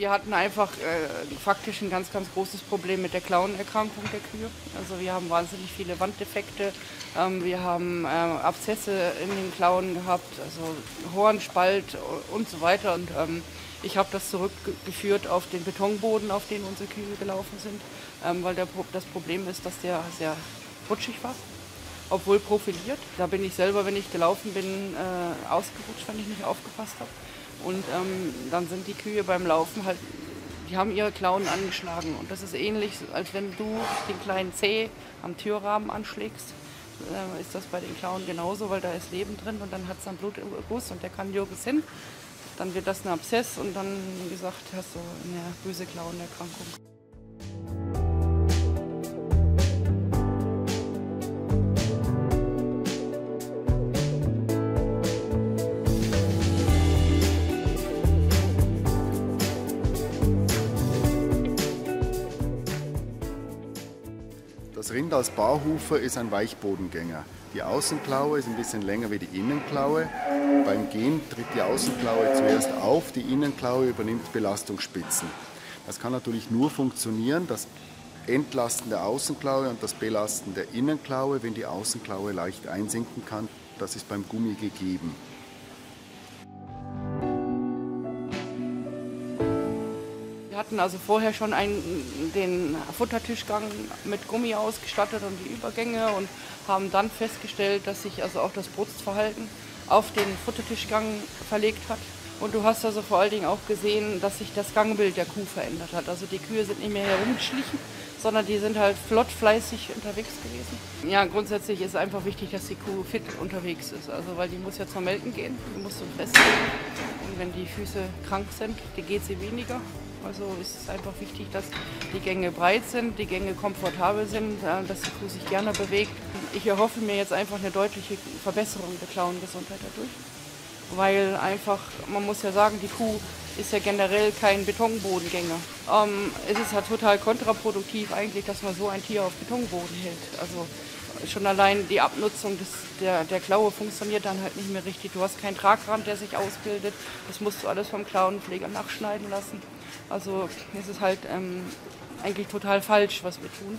wir hatten einfach faktisch ein ganz, ganz großes Problem mit der Klauenerkrankung der Kühe. Also wir haben wahnsinnig viele Wanddefekte, wir haben Abszesse in den Klauen gehabt, also Hornspalt und so weiter. Und ich habe das zurückgeführt auf den Betonboden, auf den unsere Kühe gelaufen sind, weil das Problem ist, dass der sehr rutschig war, obwohl profiliert. Da bin ich selber, wenn ich gelaufen bin, ausgerutscht, wenn ich nicht aufgepasst habe. Und dann sind die Kühe beim Laufen halt, die haben ihre Klauen angeschlagen. Und das ist ähnlich, als wenn du den kleinen Zeh am Türrahmen anschlägst. Ist das bei den Klauen genauso, weil da ist Leben drin und dann hat es einen Bluterguss und der kann nirgends hin. Dann wird das ein Abszess und dann, wie gesagt, hast du eine böse Klauenerkrankung. Das Rind als Barhufer ist ein Weichbodengänger. Die Außenklaue ist ein bisschen länger wie die Innenklaue. Beim Gehen tritt die Außenklaue zuerst auf, die Innenklaue übernimmt Belastungsspitzen. Das kann natürlich nur funktionieren, das Entlasten der Außenklaue und das Belasten der Innenklaue, wenn die Außenklaue leicht einsinken kann. Das ist beim Gummi gegeben. Wir hatten also vorher schon den Futtertischgang mit Gummi ausgestattet und die Übergänge und haben dann festgestellt, dass sich also auch das Brustverhalten auf den Futtertischgang verlegt hat. Und du hast also vor allen Dingen auch gesehen, dass sich das Gangbild der Kuh verändert hat. Also die Kühe sind nicht mehr herumgeschlichen, sondern die sind halt flott, fleißig unterwegs gewesen. Ja, grundsätzlich ist einfach wichtig, dass die Kuh fit unterwegs ist. Also weil die muss ja zum Melken gehen, die muss zum Fressen gehen. Und wenn die Füße krank sind, die geht sie weniger. Also ist es einfach wichtig, dass die Gänge breit sind, die Gänge komfortabel sind, dass die Kuh sich gerne bewegt. Ich erhoffe mir jetzt einfach eine deutliche Verbesserung der Klauengesundheit dadurch. Weil einfach, man muss ja sagen, die Kuh ist ja generell kein Betonbodengänger. Es ist halt total kontraproduktiv eigentlich, dass man so ein Tier auf Betonboden hält. Also schon allein die Abnutzung der Klaue funktioniert dann halt nicht mehr richtig. Du hast keinen Tragrand, der sich ausbildet. Das musst du alles vom Klauenpfleger nachschneiden lassen. Also es ist halt eigentlich total falsch, was wir tun.